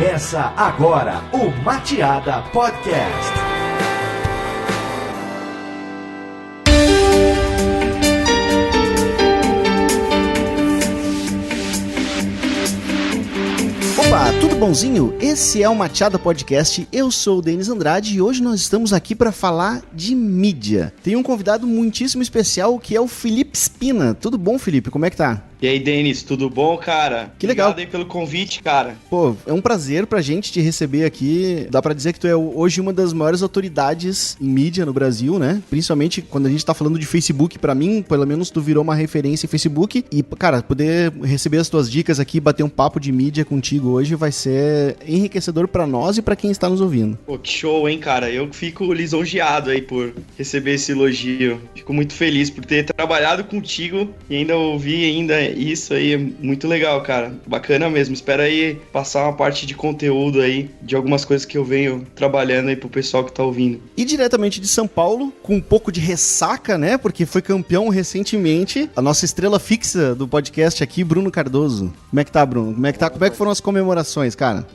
Começa agora o Mateada Podcast. Opa, tudo bonzinho? Esse é o Mateada Podcast, eu sou o Denis Andrade e hoje nós estamos aqui para falar de mídia. Tem um convidado muitíssimo especial que é o Felipe Spina. Tudo bom, Felipe? Como é que tá? E aí, Denis, tudo bom, cara? Que legal. Obrigado aí pelo convite, cara. Pô, é um prazer pra gente te receber aqui. Dá pra dizer que tu é hoje uma das maiores autoridades em mídia no Brasil, né? Principalmente quando a gente tá falando de Facebook, pra mim, pelo menos tu virou uma referência em Facebook. E, cara, poder receber as tuas dicas aqui, bater um papo de mídia contigo hoje vai ser enriquecedor pra nós e pra quem está nos ouvindo. Pô, que show, hein, cara? Eu fico lisonjeado aí por receber esse elogio. Fico muito feliz por ter trabalhado contigo e ainda ouvir isso aí. É muito legal, cara. Bacana mesmo. Espero aí passar uma parte de conteúdo aí de algumas coisas que eu venho trabalhando aí pro pessoal que tá ouvindo. E diretamente de São Paulo, com um pouco de ressaca, né? Porque foi campeão recentemente, a nossa estrela fixa do podcast aqui, Bruno Cardoso. Como é que tá, Bruno? Como é que tá? Como é que foram as comemorações, cara?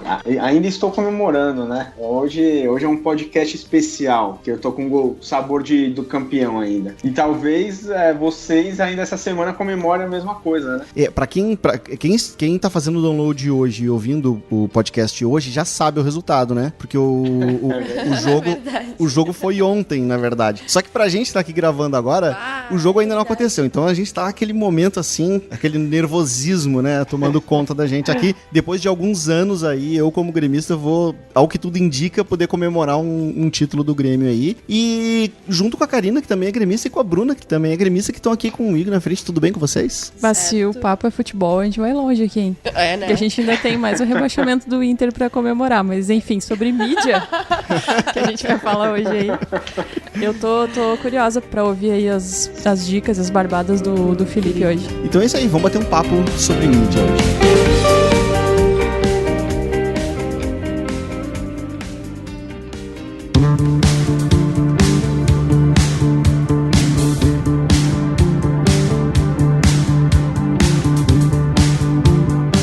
Ainda estou comemorando, né? Hoje é um podcast especial, que eu tô com o sabor do campeão ainda. E talvez vocês ainda essa semana comemorem a mesma coisa, né? Pra quem tá fazendo o download hoje e ouvindo o podcast hoje, já sabe o resultado, né? Porque o jogo foi ontem, na verdade. Só que pra gente tá aqui gravando agora, o jogo ainda não aconteceu. Então a gente tá naquele momento assim, aquele nervosismo, né? Tomando conta da gente aqui. Depois de alguns anos aí, eu como gremista vou, ao que tudo indica, poder comemorar um título do Grêmio aí. E junto com a Karina, que também é gremista, e com a Bruna, que também é gremista, que estão aqui comigo na frente. Tudo bem com vocês? Se o papo é futebol, a gente vai longe aqui, hein? É, né? Porque a gente ainda tem mais o rebaixamento do Inter pra comemorar. Mas enfim, sobre mídia, que a gente vai falar hoje aí. Eu tô curiosa pra ouvir aí as dicas, as barbadas do Felipe hoje. Então é isso aí, vamos bater um papo sobre mídia hoje.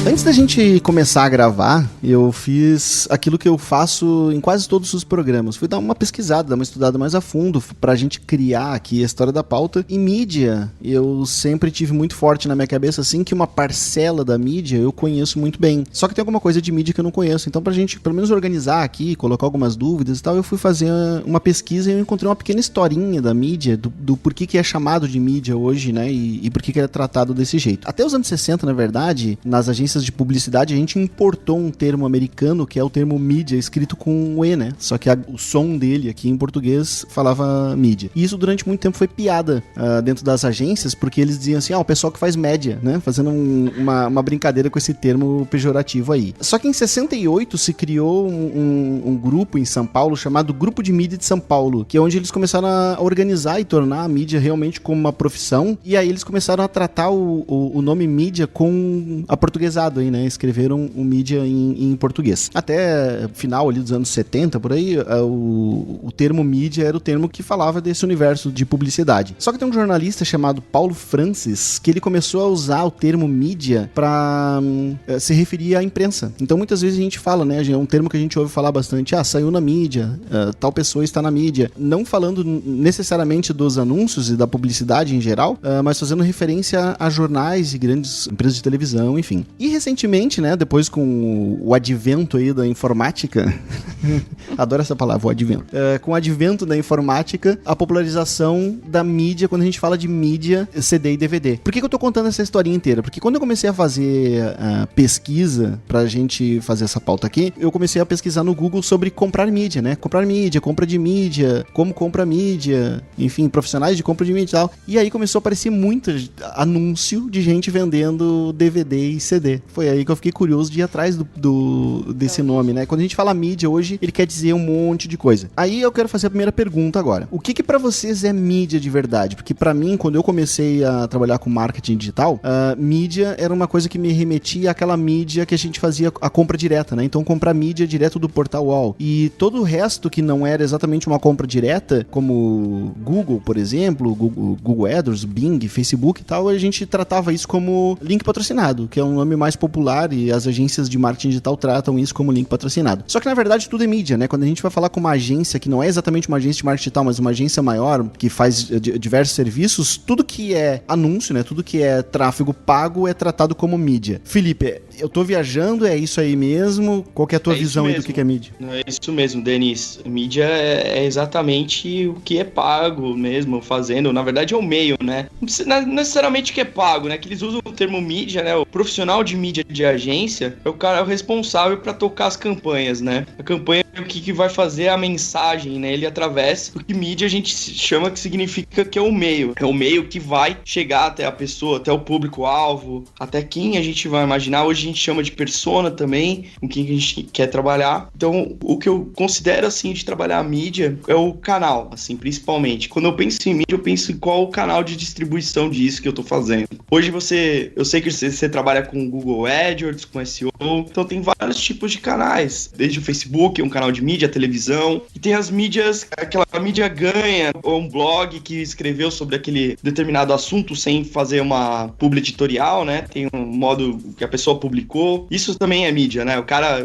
Antes da gente começar a gravar, eu fiz aquilo que eu faço em quase todos os programas. Fui dar uma pesquisada, dar uma estudada mais a fundo pra gente criar aqui a história da pauta. E mídia, eu sempre tive muito forte na minha cabeça, assim, que uma parcela da mídia eu conheço muito bem. Só que tem alguma coisa de mídia que eu não conheço. Então, pra gente, pelo menos, organizar aqui, colocar algumas dúvidas e tal, eu fui fazer uma pesquisa e eu encontrei uma pequena historinha da mídia, do porquê que é chamado de mídia hoje, né? E por que é tratado desse jeito. Até os anos 60, na verdade, nas agências de publicidade, a gente importou um termo americano, que é o termo mídia, escrito com um E, né? Só que o som dele aqui em português falava mídia. E isso durante muito tempo foi piada dentro das agências, porque eles diziam assim, o pessoal que faz média, né? Fazendo uma brincadeira com esse termo pejorativo aí. Só que em 68 se criou um grupo em São Paulo chamado Grupo de Mídia de São Paulo, que é onde eles começaram a organizar e tornar a mídia realmente como uma profissão, e aí eles começaram a tratar o nome mídia com aportuguesado aí, né? Escreveram o mídia em português. Até final ali dos anos 70, por aí, o termo mídia era o termo que falava desse universo de publicidade. Só que tem um jornalista chamado Paulo Francis, que ele começou a usar o termo mídia para se referir à imprensa. Então muitas vezes a gente fala, né? É um termo que a gente ouve falar bastante, saiu na mídia, tal pessoa está na mídia. Não falando necessariamente dos anúncios e da publicidade em geral, mas fazendo referência a jornais e grandes empresas de televisão, enfim. E recentemente, né, depois com o advento aí da informática, adoro essa palavra, o advento, com o advento da informática, a popularização da mídia, quando a gente fala de mídia, CD e DVD. Por que eu tô contando essa historinha inteira? Porque quando eu comecei a fazer pesquisa pra gente fazer essa pauta aqui, eu comecei a pesquisar no Google sobre comprar mídia, né? Comprar mídia, compra de mídia, como compra mídia, enfim, profissionais de compra de mídia e tal. E aí começou a aparecer muito anúncio de gente vendendo DVD e CD. Foi aí que eu fiquei curioso de ir atrás desse nome, né? Quando a gente fala mídia hoje, ele quer dizer um monte de coisa. Aí eu quero fazer a primeira pergunta agora. O que pra vocês é mídia de verdade? Porque pra mim, quando eu comecei a trabalhar com marketing digital, mídia era uma coisa que me remetia àquela mídia que a gente fazia a compra direta, né? Então comprar mídia direto do portal UOL. E todo o resto que não era exatamente uma compra direta, como Google, por exemplo, Google AdWords, Bing, Facebook e tal, a gente tratava isso como link patrocinado, que é um nome mais mais popular e as agências de marketing digital tratam isso como link patrocinado. Só que na verdade tudo é mídia, né? Quando a gente vai falar com uma agência que não é exatamente uma agência de marketing digital, mas uma agência maior que faz diversos serviços, tudo que é anúncio, né? Tudo que é tráfego pago é tratado como mídia. Felipe, eu tô viajando, é isso aí mesmo? Qual que é a tua visão aí do que é mídia? É isso mesmo, Denis. Mídia é exatamente o que é pago mesmo, fazendo. Na verdade é o meio, né? Não necessariamente o que é pago, né? Que eles usam o termo mídia, né? O profissional de mídia de agência é o cara responsável para tocar as campanhas, né? A campanha é o que vai fazer a mensagem, né? Ele através do que mídia a gente chama, que significa que é o meio. É o meio que vai chegar até a pessoa, até o público-alvo, até quem a gente vai imaginar. Hoje a gente chama de persona também, com quem a gente quer trabalhar. Então, o que eu considero, assim, de trabalhar a mídia é o canal, assim, principalmente. Quando eu penso em mídia, eu penso em qual o canal de distribuição disso que eu tô fazendo. Hoje eu sei que você trabalha com Google AdWords, com SEO, então tem vários tipos de canais, desde o Facebook, um canal de mídia, televisão, e tem as mídias, aquela mídia ganha, ou um blog que escreveu sobre aquele determinado assunto sem fazer uma publi editorial, né? Tem um modo que a pessoa publicou. Isso também é mídia, né?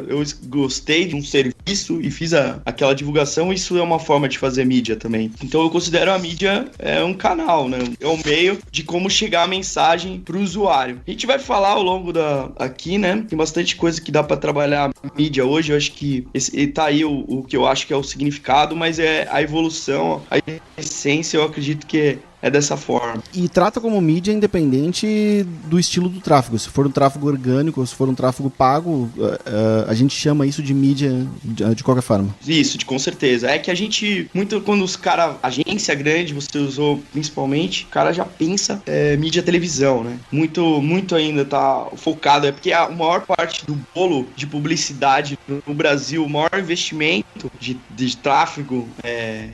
Eu gostei de um serviço e fiz aquela divulgação, isso é uma forma de fazer mídia também. Então eu considero a mídia um canal, né? É um meio de como chegar a mensagem pro usuário. A gente vai falar ao longo aqui, né? Tem bastante coisa que dá pra trabalhar a mídia hoje. Eu acho que tá aí o que eu acho que é o significado, mas é a evolução, a essência, eu acredito que é dessa forma. E trata como mídia independente do estilo do tráfego. Se for um tráfego orgânico ou se for um tráfego pago, a gente chama isso de mídia de qualquer forma. Isso, com certeza. É que a gente, muito quando os caras, agência grande, você usou principalmente, o cara já pensa mídia televisão, né? Muito ainda tá focado, porque a maior parte do bolo de publicidade no Brasil, o maior investimento de tráfego,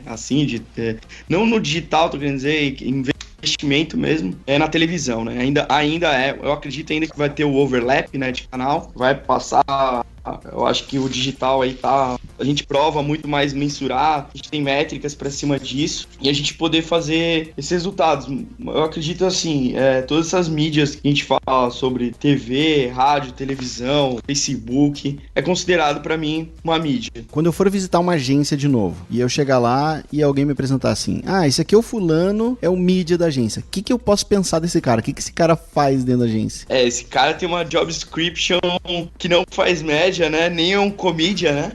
assim, não no digital, tô querendo dizer, investimento mesmo, na televisão, né? Ainda eu acredito ainda que vai ter o overlap, né, de canal, vai passar. Eu acho que o digital aí a gente prova muito mais mensurar, a gente tem métricas pra cima disso e a gente poder fazer esses resultados. Eu acredito assim, todas essas mídias que a gente fala sobre TV, rádio, televisão, Facebook, é considerado pra mim uma mídia. Quando eu for visitar uma agência de novo e eu chegar lá e alguém me apresentar assim, esse aqui é o fulano, é o mídia da agência. O que eu posso pensar desse cara? O que esse cara faz dentro da agência? Esse cara tem uma job description que não faz média, né? Nem é um comédia, né?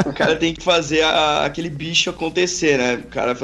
O cara tem que fazer aquele bicho acontecer, né? O cara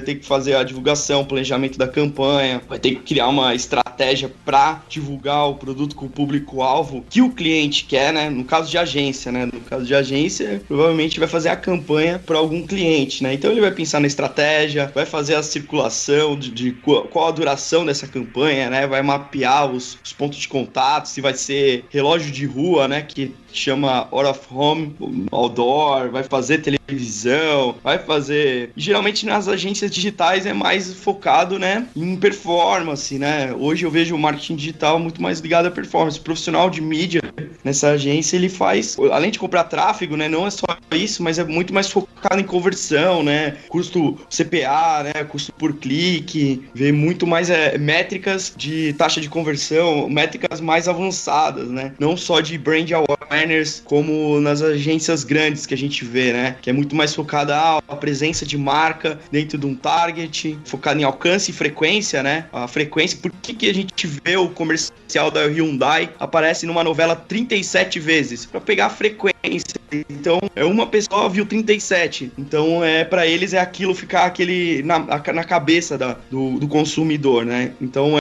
tem que fazer a divulgação, o planejamento da campanha, vai ter que criar uma estratégia pra divulgar o produto com o público-alvo que o cliente quer, né? No caso de agência, né? No caso de agência, provavelmente vai fazer a campanha para algum cliente, né? Então ele vai pensar na estratégia, vai fazer a circulação de qual a duração dessa campanha, né? Vai mapear os pontos de contato, se vai ser relógio de rua, né, que chama Out of Home, outdoor, vai fazer televisão, vai fazer... Geralmente nas agências digitais é mais focado, né, em performance, né? Hoje eu vejo o marketing digital muito mais ligado à performance. O profissional de mídia nessa agência, ele faz, além de comprar tráfego, né, não é só isso, mas é muito mais focado em conversão, né, custo CPA, né, custo por clique, vê muito mais métricas de taxa de conversão, métricas mais avançadas, né, não só de brand awareness como nas agências grandes que a gente vê, né, que é muito mais focada a presença de marca dentro de um target, focado em alcance e frequência, né, a frequência. Por que a gente vê o comercial da Hyundai aparece numa novela 37 vezes? Para pegar a frequência. Então, uma pessoa viu 37. Então, para eles aquilo ficar na cabeça do consumidor, né? Então,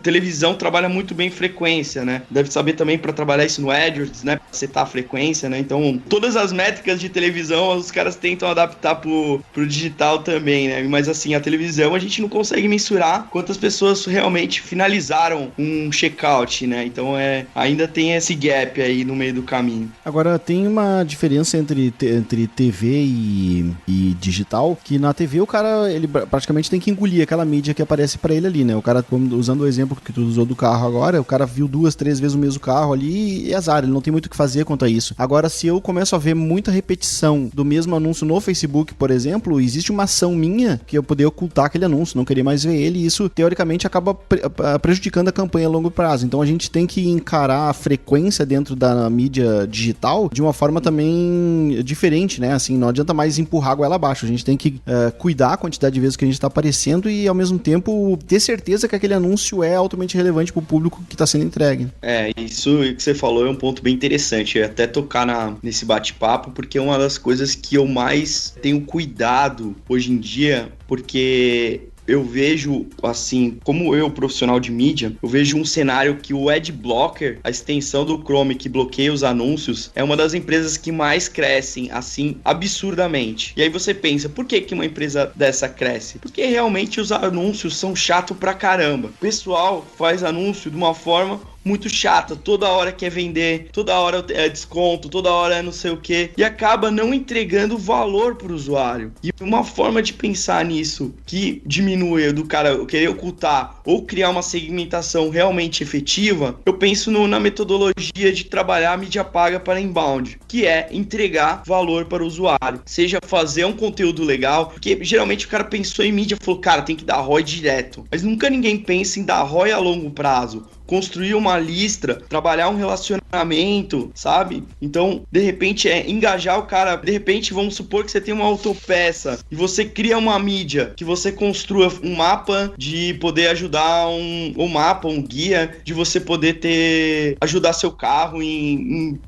televisão trabalha muito bem frequência, né? Deve saber também para trabalhar isso no AdWords, né? Pra setar a frequência, né? Então, todas as métricas de televisão, os caras tentam adaptar pro digital também, né? Mas, assim, a televisão, a gente não consegue mensurar quantas pessoas realmente finalizaram um checkout, né? Então, ainda tem esse gap aí no meio do caminho. Agora, tem uma uma diferença entre TV e digital, que na TV o cara, ele praticamente tem que engolir aquela mídia que aparece pra ele ali, né? O cara, usando o exemplo que tu usou do carro agora, o cara viu 2, 3 vezes o mesmo carro ali e azar, ele não tem muito o que fazer quanto a isso. Agora, se eu começo a ver muita repetição do mesmo anúncio no Facebook, por exemplo, existe uma ação minha que eu poder ocultar aquele anúncio, não querer mais ver ele, e isso, teoricamente, acaba prejudicando a campanha a longo prazo. Então, a gente tem que encarar a frequência dentro da mídia digital de uma forma também diferente, né? Assim, não adianta mais empurrar a goela abaixo. A gente tem que cuidar a quantidade de vezes que a gente está aparecendo e, ao mesmo tempo, ter certeza que aquele anúncio é altamente relevante para o público que está sendo entregue. Isso que você falou é um ponto bem interessante. Eu ia até tocar nesse bate-papo, porque é uma das coisas que eu mais tenho cuidado hoje em dia, porque eu vejo, assim, como eu, profissional de mídia, eu vejo um cenário que o Adblocker, a extensão do Chrome que bloqueia os anúncios, é uma das empresas que mais crescem, assim, absurdamente. E aí você pensa, por que uma empresa dessa cresce? Porque realmente os anúncios são chatos pra caramba. O pessoal faz anúncio de uma forma muito chata, toda hora quer vender, toda hora é desconto, toda hora é não sei o que, e acaba não entregando valor pro usuário. E uma forma de pensar nisso que diminui do cara querer ocultar ou criar uma segmentação realmente efetiva, eu penso na metodologia de trabalhar a mídia paga para inbound, que é entregar valor para o usuário, seja fazer um conteúdo legal, porque geralmente o cara pensou em mídia e falou, cara, tem que dar ROI direto, mas nunca ninguém pensa em dar ROI a longo prazo, construir uma listra, trabalhar um relacionamento, sabe? Então, de repente, engajar o cara. De repente, vamos supor que você tem uma autopeça e você cria uma mídia, que você construa um mapa de poder ajudar um guia de você poder ajudar seu carro em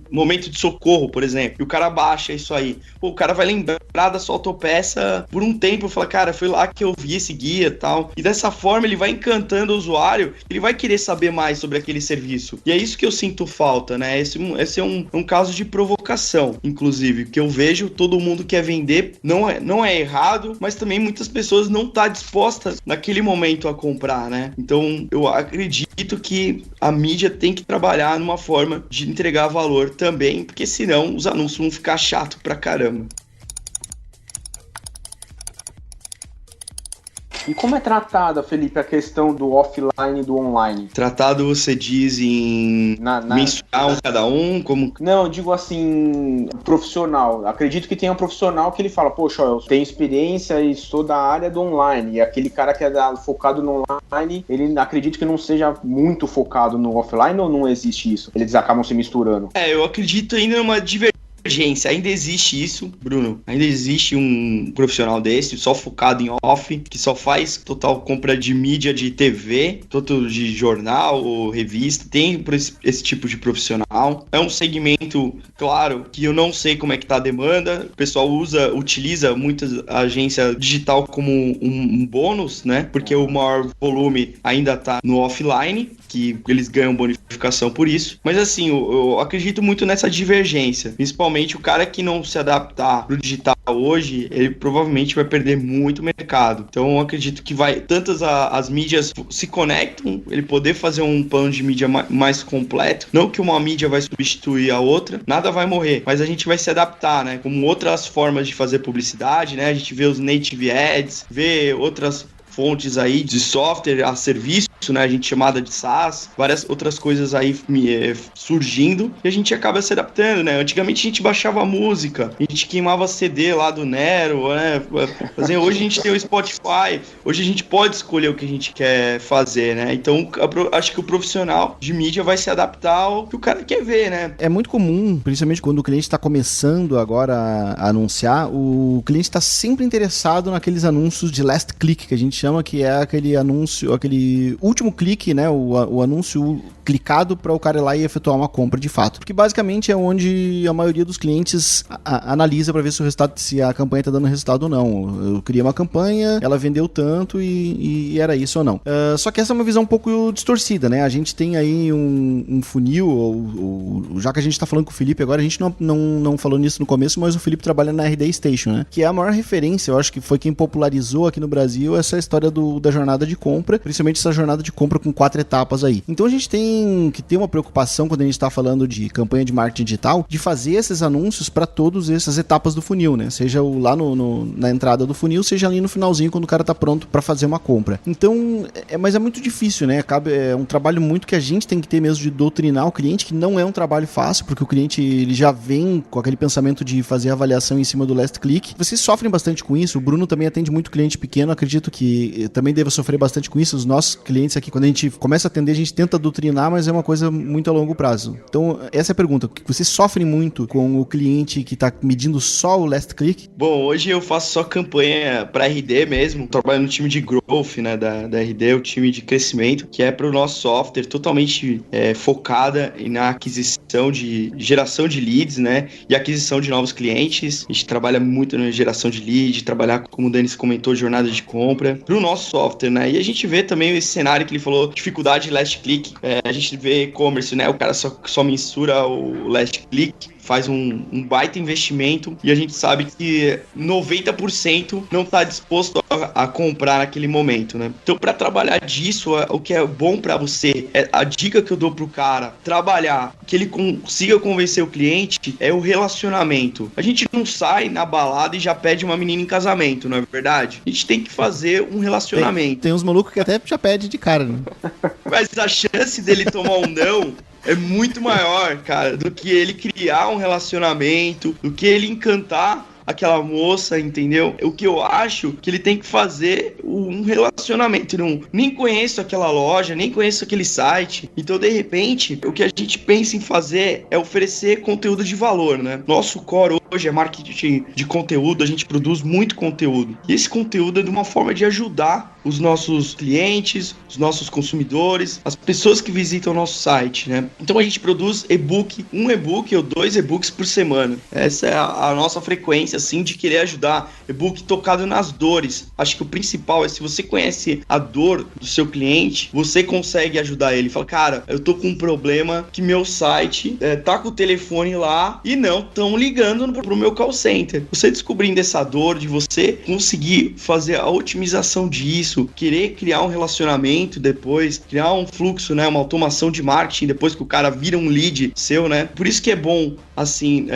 momento de socorro, por exemplo. E o cara baixa isso aí. Pô, o cara vai lembrar da sua autopeça por um tempo e fala, cara, foi lá que eu vi esse guia e tal. E dessa forma, ele vai encantando o usuário, ele vai querer saber mais sobre aquele serviço. E é isso que eu sinto falta, né? Esse é um caso de provocação, inclusive, que eu vejo todo mundo quer vender, não é errado, mas também muitas pessoas não estão dispostas naquele momento a comprar, né? Então, eu acredito que a mídia tem que trabalhar numa forma de entregar valor também, porque senão os anúncios vão ficar chato pra caramba. E como é tratada, Felipe, a questão do offline e do online? Tratado, você diz em mensurar um cada um? Como... Não, eu digo assim, profissional. Acredito que tem um profissional que ele fala, poxa, eu tenho experiência e sou da área do online. E aquele cara que é focado no online, ele acredita que não seja muito focado no offline, ou não existe isso? Eles acabam se misturando? Eu acredito ainda numa divergência. Ainda existe isso, Bruno. Ainda existe um profissional desse, só focado em off, que só faz total compra de mídia de TV, total de jornal ou revista. Tem esse tipo de profissional. É um segmento, claro, que eu não sei como é que tá a demanda. O pessoal utiliza muitas agências digital como um bônus, né? Porque o maior volume ainda tá no offline, que eles ganham bonificação por isso. Mas assim, eu acredito muito nessa divergência. Principalmente o cara que não se adaptar pro digital hoje, ele provavelmente vai perder muito mercado. Então eu acredito que tantas as mídias se conectam, ele poder fazer um plano de mídia mais completo. Não que uma mídia vai substituir a outra, nada vai morrer, mas a gente vai se adaptar, né? Como outras formas de fazer publicidade, né? A gente vê os native ads, vê outras fontes aí de software a serviço, né, a gente chamada de SaaS, várias outras coisas aí surgindo, e a gente acaba se adaptando, né? Antigamente a gente baixava música, a gente queimava CD lá do Nero, né? Hoje a gente tem o Spotify, hoje a gente pode escolher o que a gente quer fazer, né? Então acho que o profissional de mídia vai se adaptar ao que o cara quer ver, né? É muito comum, principalmente quando o cliente está começando agora a anunciar, o cliente está sempre interessado naqueles anúncios de last click, que a gente chama, que é aquele anúncio, aquele último clique, né, o anúncio clicado para o cara ir lá e efetuar uma compra de fato. Porque basicamente é onde a maioria dos clientes analisa para ver se a campanha está dando resultado ou não. Eu criei uma campanha, ela vendeu tanto e era isso ou não. Só que essa é uma visão um pouco distorcida, né? A gente tem aí um funil, ou já que a gente está falando com o Felipe agora, a gente não falou nisso no começo, mas o Felipe trabalha na RD Station, né? Que é a maior referência, eu acho que foi quem popularizou aqui no Brasil essa história da jornada de compra, principalmente essa jornada de compra com 4 etapas aí. Então a gente tem tem uma preocupação quando a gente está falando de campanha de marketing digital, de fazer esses anúncios para todas essas etapas do funil, né? Seja lá na entrada do funil, seja ali no finalzinho quando o cara tá pronto para fazer uma compra. Então, mas é muito difícil, né? É um trabalho muito que a gente tem que ter mesmo de doutrinar o cliente, que não é um trabalho fácil, porque o cliente ele já vem com aquele pensamento de fazer a avaliação em cima do last click. Vocês sofrem bastante com isso, o Bruno também atende muito cliente pequeno, acredito que também deva sofrer bastante com isso. Os nossos clientes aqui, quando a gente começa a atender, a gente tenta doutrinar, mas é uma coisa muito a longo prazo. Então, essa é a pergunta. Vocês sofrem muito com o cliente que está medindo só o last click? Bom, hoje eu faço só campanha para RD mesmo. Trabalho no time de growth, né, da RD, o time de crescimento, que é para o nosso software totalmente focada na aquisição de geração de leads, né, e aquisição de novos clientes. A gente trabalha muito na geração de leads, trabalhar, como o Denis comentou, jornada de compra para o nosso software, né, e a gente vê também esse cenário que ele falou, dificuldade de last click. A gente vê e-commerce, né, o cara só mensura o last click, faz um baita investimento e a gente sabe que 90% não está disposto a comprar naquele momento, né? Então, para trabalhar disso, o que é bom para você, a dica que eu dou pro cara trabalhar, que ele consiga convencer o cliente, é o relacionamento. A gente não sai na balada e já pede uma menina em casamento, não é verdade? A gente tem que fazer um relacionamento. Tem uns malucos que até já pede de cara, né? Mas a chance dele tomar um não é muito maior, cara, do que ele criar um relacionamento, do que ele encantar aquela moça, entendeu? O que eu acho que ele tem que fazer um relacionamento. Nem conheço aquela loja, nem conheço aquele site. Então, de repente, o que a gente pensa em fazer é oferecer conteúdo de valor, né? Nosso core hoje é marketing de conteúdo, a gente produz muito conteúdo. E esse conteúdo é de uma forma de ajudar os nossos clientes, os nossos consumidores, as pessoas que visitam o nosso site, né? Então a gente produz um e-book ou 2 e-books por semana. Essa é a nossa frequência, assim, de querer ajudar. E-book tocado nas dores. Acho que o principal é, se você conhece a dor do seu cliente, você consegue ajudar ele. Fala, cara, eu tô com um problema que meu site tá com o telefone lá e não estão ligando pro meu call center. Você descobrindo essa dor, de você conseguir fazer a otimização disso, querer criar um relacionamento depois, criar um fluxo, né, uma automação de marketing depois que o cara vira um lead seu, né? Por isso que é bom, assim,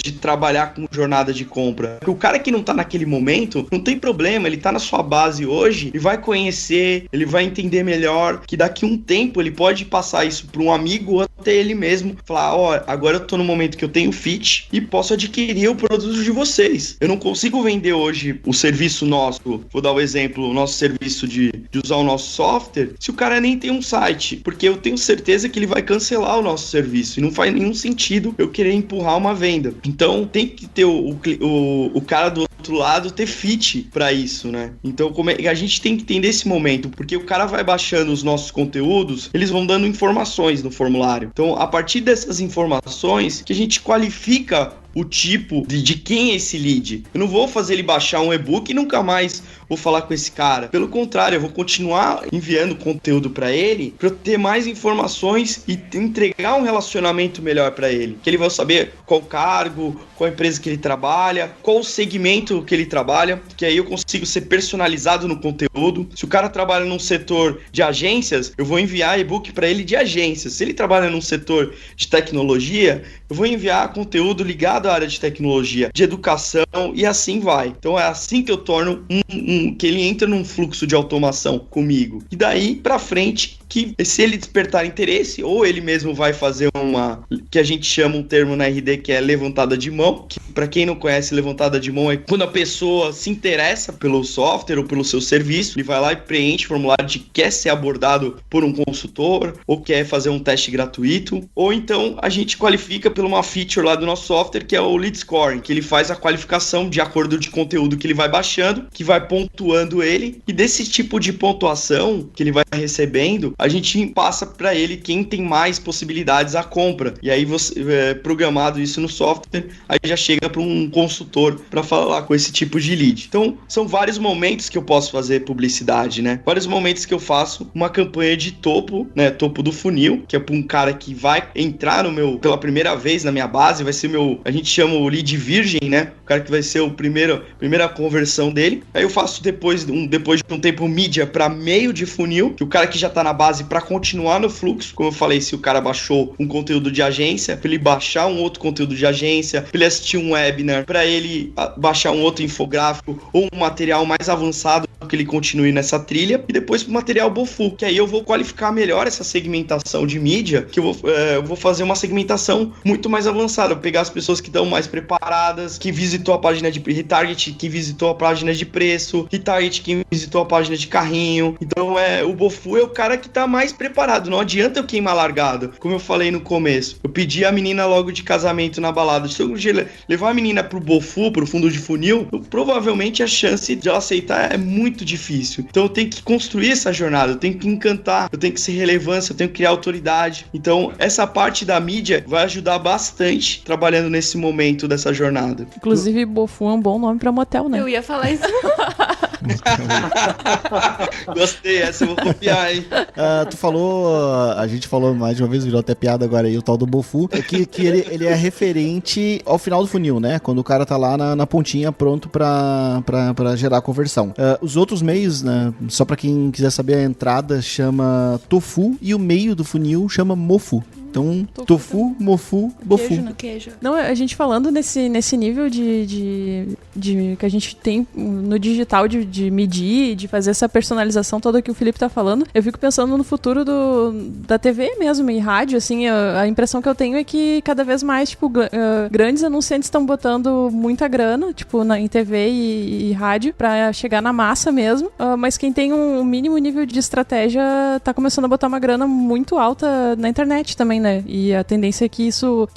de trabalhar com jornada de compra. Porque o cara que não tá naquele momento, não tem problema, ele tá na sua base hoje e vai conhecer, ele vai entender melhor, que daqui um tempo ele pode passar isso para um amigo ou até ele mesmo, falar, ó, agora eu tô no momento que eu tenho fit e posso adquirir o produto de vocês. Eu não consigo vender hoje o serviço nosso, vou dar o exemplo, o nosso serviço de usar o nosso software, se o cara nem tem um site, porque eu tenho certeza que ele vai cancelar o nosso serviço e não faz nenhum sentido eu querer empurrar uma venda. Então tem que ter o cara do outro lado ter fit para isso, né? Então a gente tem que entender esse momento, porque o cara vai baixando os nossos conteúdos, eles vão dando informações no formulário. Então a partir dessas informações que a gente qualifica o tipo de quem é esse lead. Eu não vou fazer ele baixar um e-book e nunca mais vou falar com esse cara. Pelo contrário, eu vou continuar enviando conteúdo para ele para eu ter mais informações e entregar um relacionamento melhor para ele. Que ele vai saber qual cargo, qual empresa que ele trabalha, qual o segmento que ele trabalha, que aí eu consigo ser personalizado no conteúdo. Se o cara trabalha num setor de agências, eu vou enviar e-book para ele de agências. Se ele trabalha num setor de tecnologia, eu vou enviar conteúdo ligado à área de tecnologia, de educação e assim vai. Então é assim que eu torno que ele entra num fluxo de automação comigo. E daí pra frente, que se ele despertar interesse, ou ele mesmo vai fazer que a gente chama um termo na RD que é levantada de mão, que para quem não conhece, levantada de mão é quando a pessoa se interessa pelo software ou pelo seu serviço, ele vai lá e preenche o formulário de quer ser abordado por um consultor, ou quer fazer um teste gratuito, ou então a gente qualifica por uma feature lá do nosso software, que é o lead scoring, que ele faz a qualificação de acordo de conteúdo que ele vai baixando, que vai pontuando ele, e desse tipo de pontuação que ele vai recebendo, a gente passa para ele quem tem mais possibilidades à compra. E aí você programado isso no software, aí já chega para um consultor para falar com esse tipo de lead. Então, são vários momentos que eu posso fazer publicidade, né? Vários momentos que eu faço uma campanha de topo, né? Topo do funil, que é para um cara que vai entrar pela primeira vez na minha base, vai ser a gente gente chama o lead virgem, né? O cara que vai ser primeira conversão dele. Aí eu faço depois de um tempo mídia para meio de funil, que o cara que já tá na base para continuar no fluxo, como eu falei, se o cara baixou um conteúdo de agência, para ele baixar um outro conteúdo de agência, para ele assistir um webinar, para ele baixar um outro infográfico ou um material mais avançado que ele continue nessa trilha, e depois pro material Bofu, que aí eu vou qualificar melhor essa segmentação de mídia, que eu vou fazer uma segmentação muito mais avançada, vou pegar as pessoas que estão mais preparadas, que visitou a página de retarget, que visitou a página de preço, retarget que visitou a página de carrinho. Então o Bofu é o cara que tá mais preparado, não adianta eu queimar largado, como eu falei no começo. Eu pedi a menina logo de casamento na balada, se eu levar a menina pro Bofu, pro fundo de funil, provavelmente a chance de ela aceitar é muito difícil. Então eu tenho que construir essa jornada, eu tenho que encantar, eu tenho que ser relevância, eu tenho que criar autoridade. Então essa parte da mídia vai ajudar bastante trabalhando nesse momento dessa jornada. Inclusive, Bofu é um bom nome pra motel, né? Eu ia falar isso. Gostei, essa eu vou copiar, hein? Tu falou, a gente falou mais de uma vez, virou até piada agora aí, o tal do Bofu, que ele é referente ao final do funil, né? Quando o cara tá lá na pontinha pronto pra gerar a conversão. Os outros meios, né? Só pra quem quiser saber, a entrada chama Tofu e o meio do funil chama Mofu. Então, tofu, mofu, bofu. Queijo, né? Queijo. Não, a gente falando nesse nível de que a gente tem no digital de medir, de fazer essa personalização toda que o Felipe tá falando, eu fico pensando no futuro da TV mesmo e rádio, assim, a impressão que eu tenho é que cada vez mais, tipo, grandes anunciantes estão botando muita grana, tipo, em TV e rádio, pra chegar na massa mesmo, mas quem tem um mínimo nível de estratégia tá começando a botar uma grana muito alta na internet também, né? E a tendência é que isso,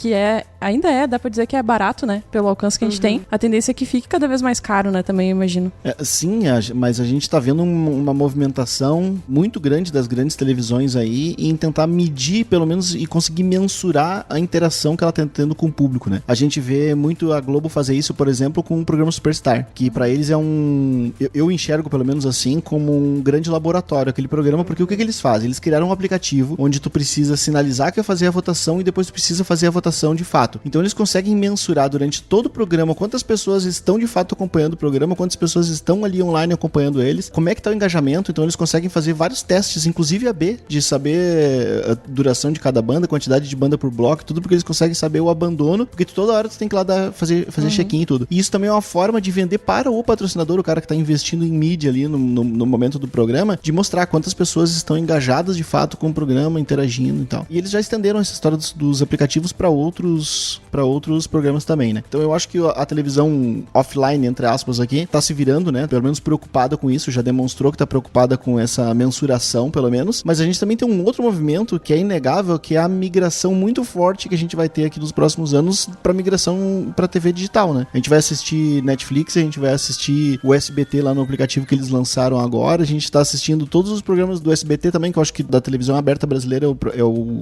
ainda dá pra dizer que é barato, né? Pelo alcance que a gente tem. A tendência é que fique cada vez mais caro, né? Também, eu imagino. Sim, mas a gente tá vendo uma movimentação muito grande das grandes televisões aí em tentar medir, pelo menos, e conseguir mensurar a interação que ela tá tendo com o público, né? A gente vê muito a Globo fazer isso, por exemplo, com o programa Superstar, que pra eles é eu enxergo, pelo menos assim, como um grande laboratório, aquele programa, porque o que eles fazem? Eles criaram um aplicativo onde tu precisa sinalizar que vai fazer a votação e depois tu precisa fazer a votação de fato. Então eles conseguem mensurar durante todo o programa quantas pessoas estão de fato acompanhando o programa, quantas pessoas estão ali online acompanhando eles, como é que tá o engajamento. Então eles conseguem fazer vários testes, inclusive AB, de saber a duração de cada banda, quantidade de banda por bloco, tudo, porque eles conseguem saber o abandono, porque toda hora tu tem que ir lá fazer check-in e tudo. E isso também é uma forma de vender para o patrocinador, o cara que tá investindo em mídia ali no momento do programa, de mostrar quantas pessoas estão engajadas de fato com o programa, interagindo e tal. E eles já estenderam essa história dos aplicativos para outros programas também, né? Então eu acho que a televisão offline, entre aspas aqui, tá se virando, né? Pelo menos preocupada com isso, já demonstrou que tá preocupada com essa mensuração, pelo menos. Mas a gente também tem um outro movimento que é inegável, que é a migração muito forte que a gente vai ter aqui nos próximos anos pra migração pra TV digital, né? A gente vai assistir Netflix, a gente vai assistir o SBT lá no aplicativo que eles lançaram agora, a gente tá assistindo todos os programas do SBT também, que eu acho que da televisão aberta brasileira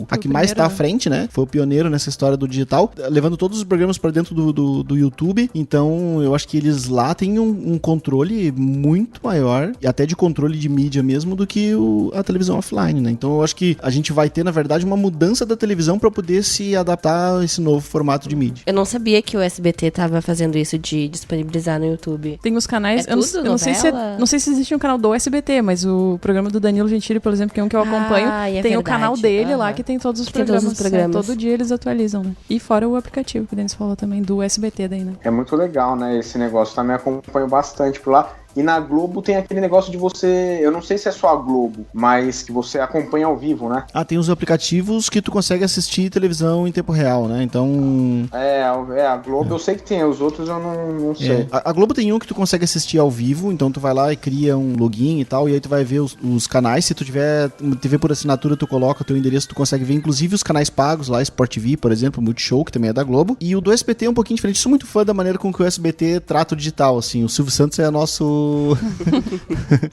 a que mais tá à frente, né? Foi o pioneiro nessa história do digital, levando todos os programas pra dentro do YouTube. Então eu acho que eles lá têm um controle muito maior, e até de controle de mídia mesmo, do que a televisão offline, né? Então eu acho que a gente vai ter, na verdade, uma mudança da televisão pra poder se adaptar a esse novo formato de mídia. Eu não sabia que o SBT tava fazendo isso de disponibilizar no YouTube. Tem os canais, eu não sei se existe um canal do SBT, mas o programa do Danilo Gentili, por exemplo, que é um que eu acompanho, tem o canal dele lá que tem todos os programas. Todo dia eles atualizam, né? E fora o aplicativo que o Denis falou também, do SBT daí, né? É muito legal, né, esse negócio. Também acompanho bastante por lá. E na Globo tem aquele negócio de você... Eu não sei se é só a Globo, mas que você acompanha ao vivo, né? Tem os aplicativos que tu consegue assistir televisão em tempo real, né? Então... a Globo eu sei que tem, os outros eu não sei. A Globo tem um que tu consegue assistir ao vivo, então tu vai lá e cria um login e tal, e aí tu vai ver os canais. Se tu tiver TV por assinatura, tu coloca o teu endereço, tu consegue ver inclusive os canais pagos lá, Sport TV, por exemplo, Multishow, que também é da Globo. E o do SBT é um pouquinho diferente. Sou muito fã da maneira com que o SBT trata o digital, assim. O Silvio Santos é nosso nosso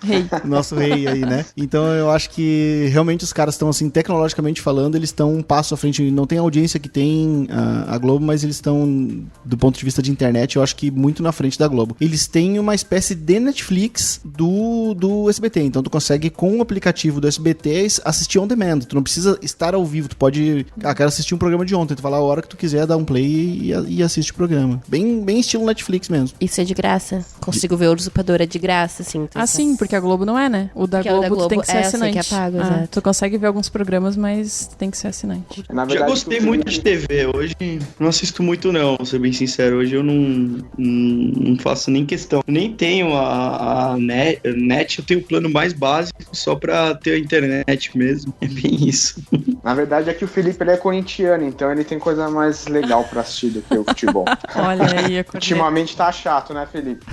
Rei. nosso rei aí, né? Então eu acho que realmente os caras estão assim, tecnologicamente falando, eles estão um passo à frente. Não tem a audiência que tem a Globo, mas eles estão, do ponto de vista de internet, eu acho que muito na frente da Globo. Eles têm uma espécie de Netflix do SBT, então tu consegue com o aplicativo do SBT assistir on demand, tu não precisa estar ao vivo, tu pode, quero assistir um programa de ontem, tu vai lá a hora que tu quiser, dar um play e assiste o programa. Bem estilo Netflix mesmo. Isso é de graça. Consigo ver o Usurpadora de graça, assim. Ah, sim, porque a Globo não é, né? O da Globo tu tem que ser assinante. Eu sei que é pago, exato. Tu consegue ver alguns programas, mas tem que ser assinante. Na verdade, Já gostei muito de TV, hoje não assisto muito não, vou ser bem sincero, hoje eu não faço nem questão. Nem tenho a net, eu tenho o plano mais básico só pra ter a internet mesmo, é bem isso. Na verdade é que o Felipe ele é corintiano, então ele tem coisa mais legal pra assistir do que o futebol. Olha aí, a Ultimamente tá chato, né, Felipe?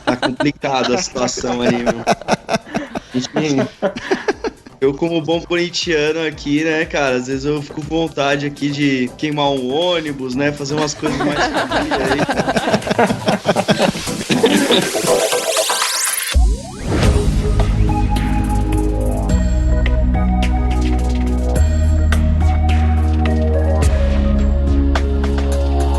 Tá complicado a situação aí, meu. Eu, como bom corintiano aqui, né, cara, às vezes eu fico com vontade aqui de queimar um ônibus, né, fazer umas coisas mais família aí.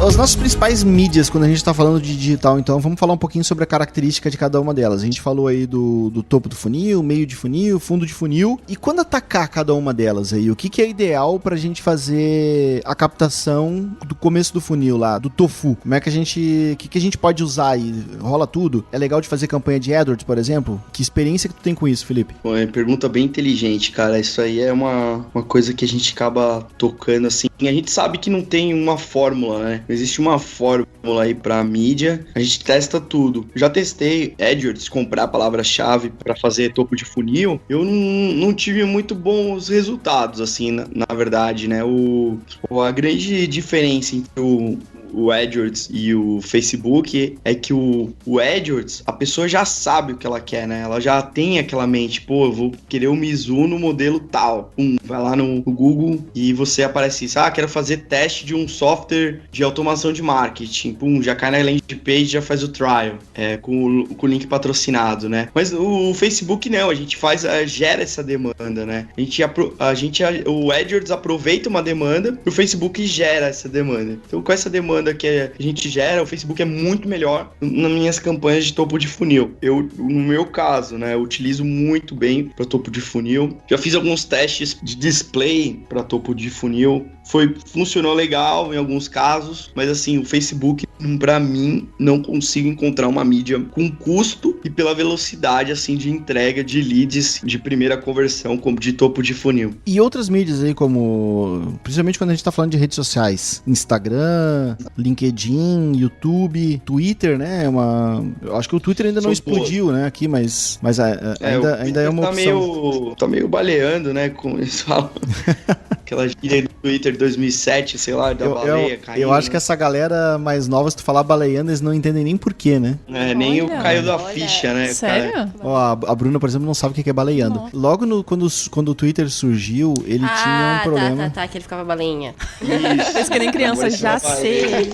As nossas principais mídias, quando a gente tá falando de digital, então, vamos falar um pouquinho sobre a característica de cada uma delas. A gente falou aí do topo do funil, meio de funil, fundo de funil. E quando atacar cada uma delas aí, o que é ideal pra gente fazer a captação do começo do funil lá, do tofu? Como é que a gente... O que a gente pode usar aí? Rola tudo? É legal de fazer campanha de AdWords, por exemplo? Que experiência que tu tem com isso, Felipe? Pô, é pergunta bem inteligente, cara. Isso aí é uma coisa que a gente acaba tocando, assim. A gente sabe que não tem uma fórmula, né? Não existe uma fórmula aí pra mídia. A gente testa tudo. Já testei AdWords, comprar a palavra-chave pra fazer topo de funil. Eu não tive muito bons resultados, assim, na verdade, né? A grande diferença entre o AdWords e o Facebook é que o AdWords, a pessoa já sabe o que ela quer, né? Ela já tem aquela mente, pô, eu vou querer o Mizuno no modelo tal. Vai lá no Google e você aparece isso. Quero fazer teste de um software de automação de marketing. Já cai na landing page, já faz o trial, com o link patrocinado, né? Mas o Facebook não, a gente gera essa demanda, né? O AdWords aproveita uma demanda e o Facebook gera essa demanda. Então, com essa demanda que a gente gera, o Facebook é muito melhor nas minhas campanhas de topo de funil. No meu caso, né, eu utilizo muito bem para topo de funil. Já fiz alguns testes de display para topo de funil. Funcionou legal em alguns casos, mas assim, o Facebook, pra mim, não consigo encontrar uma mídia com custo e pela velocidade, assim, de entrega de leads de primeira conversão, como de topo de funil. E outras mídias aí, como, principalmente quando a gente tá falando de redes sociais, Instagram, LinkedIn, YouTube, Twitter, né, eu acho que o Twitter ainda não explodiu, né, aqui, mas ainda é uma opção. Tá meio baleando, né, como eles falam. Aquela gíria do Twitter 2007, sei lá, da baleia caindo. Eu acho que essa galera mais nova, se tu falar baleando, eles não entendem nem porquê, né? Nem o caiu da ficha, né? Sério? Cara. Ó, a Bruna, por exemplo, não sabe o que é baleando. Nossa. Logo quando o Twitter surgiu, ele tinha um problema. Tá, que ele ficava baleinha. Isso. Fez que nem criança, já sei.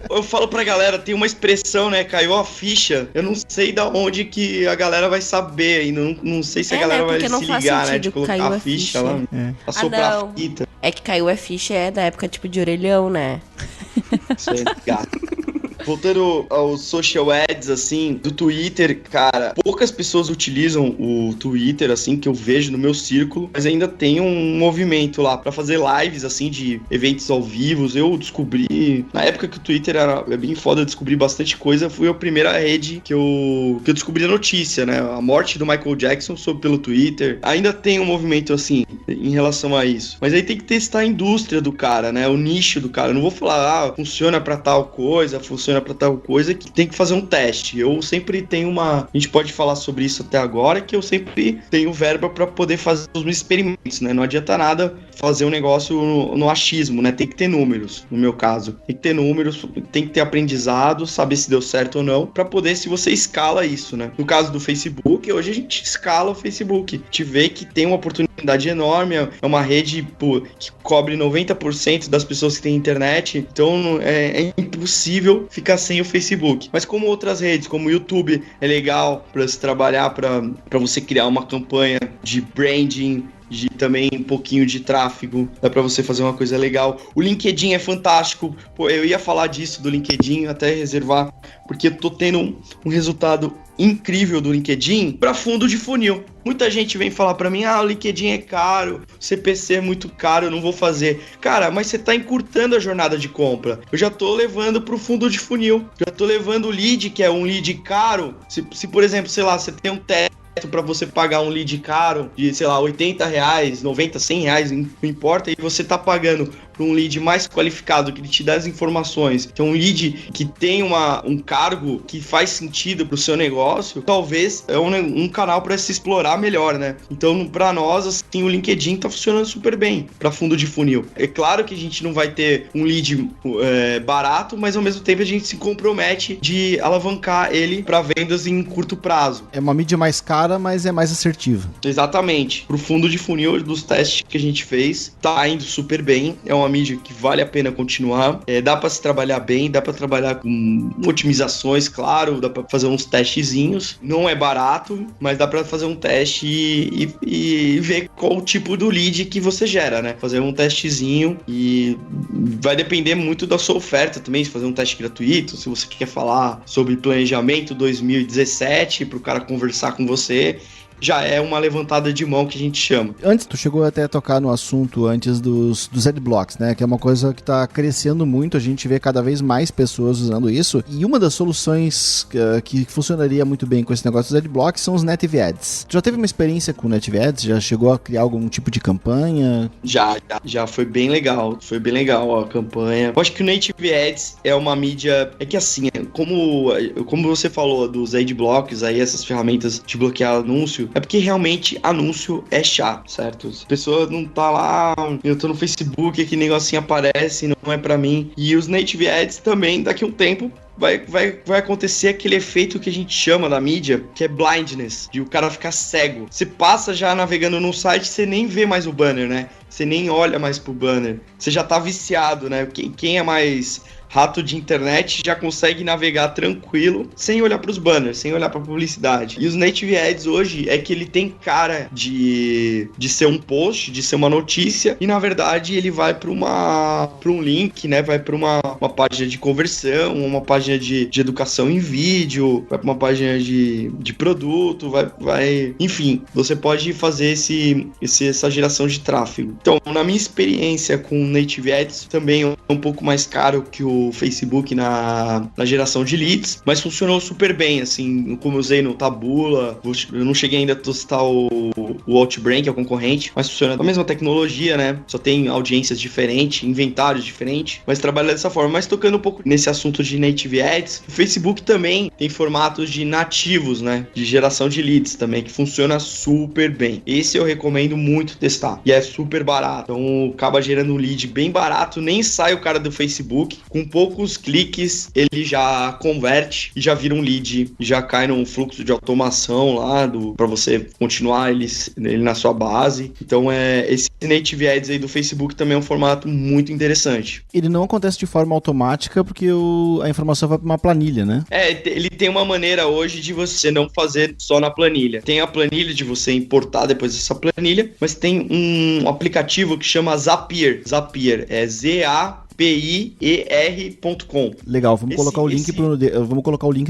Eu falo pra galera, tem uma expressão, né? Caiu a ficha. Eu não sei da onde que a galera vai saber. E não sei se a galera vai se ligar, né? De colocar a ficha lá. Pra soprar a fita. É que caiu a ficha da época tipo de orelhão, né? Isso aí, gato. Voltando aos social ads, assim, do Twitter, cara, poucas pessoas utilizam o Twitter, assim, que eu vejo no meu círculo, mas ainda tem um movimento lá pra fazer lives, assim, de eventos ao vivo. Eu descobri, na época que o Twitter era bem foda, eu descobri bastante coisa, foi a primeira rede que eu descobri a notícia, né, a morte do Michael Jackson soube pelo Twitter. Ainda tem um movimento, assim, em relação a isso, mas aí tem que testar a indústria do cara, né, o nicho do cara. Eu não vou falar, funciona pra tal coisa, funciona pra tal coisa, que tem que fazer um teste. Eu sempre tenho a gente pode falar sobre isso até agora, que eu sempre tenho verba pra poder fazer os meus experimentos, né? Não adianta nada fazer um negócio no achismo, né? Tem que ter números, no meu caso. Tem que ter números, tem que ter aprendizado, saber se deu certo ou não, pra poder, se você escala isso, né? No caso do Facebook, hoje a gente escala o Facebook. A gente vê que tem uma oportunidade comunidade enorme, é uma rede que cobre 90% das pessoas que têm internet, então é impossível ficar sem o Facebook. Mas como outras redes, como o YouTube é legal para se trabalhar, para você criar uma campanha de branding, de também um pouquinho de tráfego, dá pra você fazer uma coisa legal. O LinkedIn é fantástico. Pô, eu ia falar disso do LinkedIn, até reservar, porque eu tô tendo um resultado incrível do LinkedIn para fundo de funil. Muita gente vem falar para mim, o LinkedIn é caro, o CPC é muito caro, eu não vou fazer. Cara, mas você tá encurtando a jornada de compra. Eu já tô levando pro fundo de funil. Já tô levando o lead, que é um lead caro. Se por exemplo, sei lá, você tem um teste para você pagar um lead caro de, sei lá, R$80, R$90, R$100, não importa, e você tá pagando para um lead mais qualificado, que ele te dá as informações, que é um lead que tem um cargo que faz sentido pro seu negócio, talvez é um canal para se explorar melhor, né? Então, para nós, assim, o LinkedIn tá funcionando super bem para fundo de funil. É claro que a gente não vai ter um lead barato, mas ao mesmo tempo a gente se compromete de alavancar ele para vendas em curto prazo. É uma mídia mais cara, mas é mais assertiva. Exatamente. Pro fundo de funil dos testes que a gente fez, tá indo super bem. É uma mídia que vale a pena continuar. Dá para se trabalhar bem, dá para trabalhar com otimizações, claro, dá para fazer uns testezinhos. Não é barato, mas dá para fazer um teste e ver qual o tipo do lead que você gera, né? Fazer um testezinho e vai depender muito da sua oferta também, se fazer um teste gratuito, se você quer falar sobre planejamento 2017 para o cara conversar com você, já é uma levantada de mão que a gente chama. Antes, tu chegou até a tocar no assunto antes dos adblocks, né? Que é uma coisa que tá crescendo muito, a gente vê cada vez mais pessoas usando isso. E uma das soluções que funcionaria muito bem com esse negócio dos adblocks são os native ads. Tu já teve uma experiência com native ads? Já chegou a criar algum tipo de campanha? Já foi bem legal. Foi bem legal a campanha. Eu acho que o native ads é uma mídia... É que assim, como você falou dos adblocks, aí essas ferramentas de bloquear anúncio, é porque realmente anúncio é chato, certo? A pessoa não tá lá, eu tô no Facebook, aquele negocinho aparece, não é pra mim. E os native ads também, daqui a um tempo, vai acontecer aquele efeito que a gente chama da mídia, que é blindness, de o cara ficar cego. Você passa já navegando no site, você nem vê mais o banner, né? Você nem olha mais pro banner. Você já tá viciado, né? Quem é mais rato de internet já consegue navegar tranquilo, sem olhar para os banners, sem olhar para a publicidade. E os native ads hoje é que ele tem cara de ser um post, de ser uma notícia, e na verdade ele vai para um link, né? Vai para uma página de conversão, uma página de educação em vídeo, vai para uma página de produto, vai... Enfim, você pode fazer essa geração de tráfego. Então, na minha experiência com native ads, também é um pouco mais caro que o Facebook na geração de leads, mas funcionou super bem, assim, como eu usei no Taboola, eu não cheguei ainda a testar o Outbrain, que é o concorrente, mas funciona a mesma tecnologia, né, só tem audiências diferentes, inventários diferentes, mas trabalha dessa forma. Mas tocando um pouco nesse assunto de native ads, o Facebook também tem formatos de nativos, né, de geração de leads também, que funciona super bem. Esse eu recomendo muito testar, e é super barato, então acaba gerando um lead bem barato, nem sai o cara do Facebook, com poucos cliques ele já converte e já vira um lead, e já cai num fluxo de automação lá para você continuar ele na sua base. Então esse native ads aí do Facebook também é um formato muito interessante. Ele não acontece de forma automática porque a informação vai para uma planilha, né? Ele tem uma maneira hoje de você não fazer só na planilha. Tem a planilha de você importar depois dessa planilha, mas tem um aplicativo que chama Zapier. Zapier é ZAPIER.com. Legal, vamos colocar o link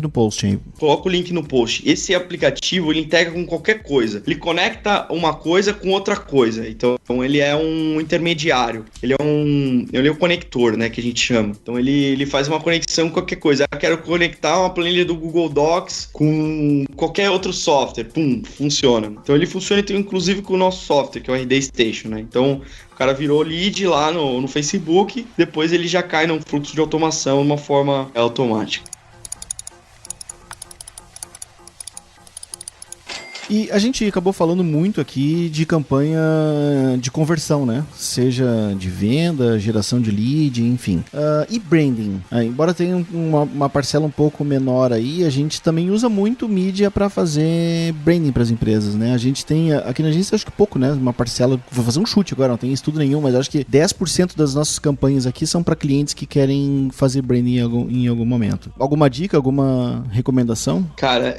no post aí. Coloca o link no post. Esse aplicativo, ele integra com qualquer coisa. Ele conecta uma coisa com outra coisa. Então ele é um intermediário. Ele é um conector, né, que a gente chama. Então ele faz uma conexão com qualquer coisa. Eu quero conectar uma planilha do Google Docs com qualquer outro software. Pum, funciona. Então ele funciona inclusive com o nosso software, que é o RD Station, né? Então o cara virou lead lá no Facebook, depois ele já cai num fluxo de automação de uma forma automática. E a gente acabou falando muito aqui de campanha de conversão, né? Seja de venda, geração de lead, enfim. E branding? Embora tenha uma parcela um pouco menor aí, a gente também usa muito mídia para fazer branding para as empresas, né? A gente tem, aqui na agência, acho que pouco, né? Uma parcela, vou fazer um chute agora, não tem estudo nenhum, mas acho que 10% das nossas campanhas aqui são para clientes que querem fazer branding em algum momento. Alguma dica, alguma recomendação? Cara,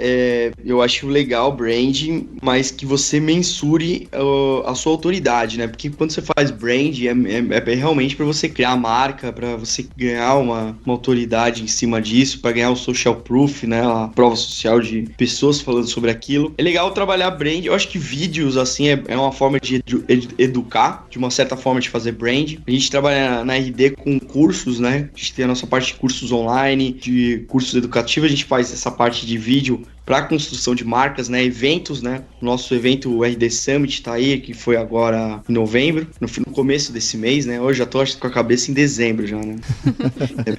eu acho legal o branding, mas que você mensure a sua autoridade, né? Porque quando você faz branding, é realmente para você criar a marca, para você ganhar uma autoridade em cima disso, para ganhar o social proof, né? A prova social de pessoas falando sobre aquilo. É legal trabalhar brand. Eu acho que vídeos, assim, é uma forma de educar, de uma certa forma de fazer brand. A gente trabalha na RD com cursos, né? A gente tem a nossa parte de cursos online, de cursos educativos. A gente faz essa parte de vídeo para construção de marcas, né, eventos, né, nosso evento, o RD Summit tá aí, que foi agora em novembro, no começo desse mês, né, hoje já tô com a cabeça em dezembro já, né,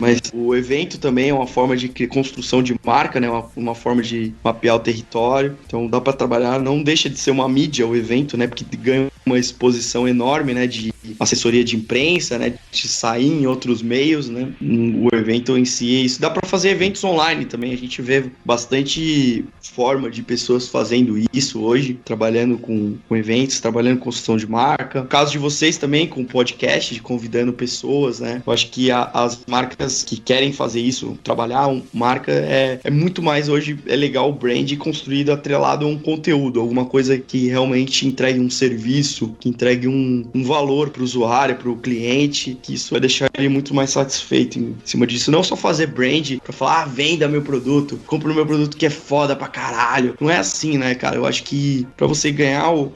mas o evento também é uma forma de construção de marca, né, uma forma de mapear o território, então dá para trabalhar, não deixa de ser uma mídia o evento, né, porque ganha uma exposição enorme, né, de assessoria de imprensa, né, de sair em outros meios, né, o evento em si, isso dá para fazer eventos online também, a gente vê bastante forma de pessoas fazendo isso hoje, trabalhando com eventos, trabalhando com construção de marca. No caso de vocês também, com podcast, convidando pessoas, né? Eu acho que as marcas que querem fazer isso, trabalhar marca, é muito mais hoje, é legal o brand construído atrelado a um conteúdo, alguma coisa que realmente entregue um serviço, que entregue um valor para o usuário, para o cliente, que isso vai deixar ele muito mais satisfeito em cima disso. Não só fazer brand para falar, venda meu produto, compra o meu produto que é foda pra caralho. Não é assim, né, cara? Eu acho que pra você ganhar o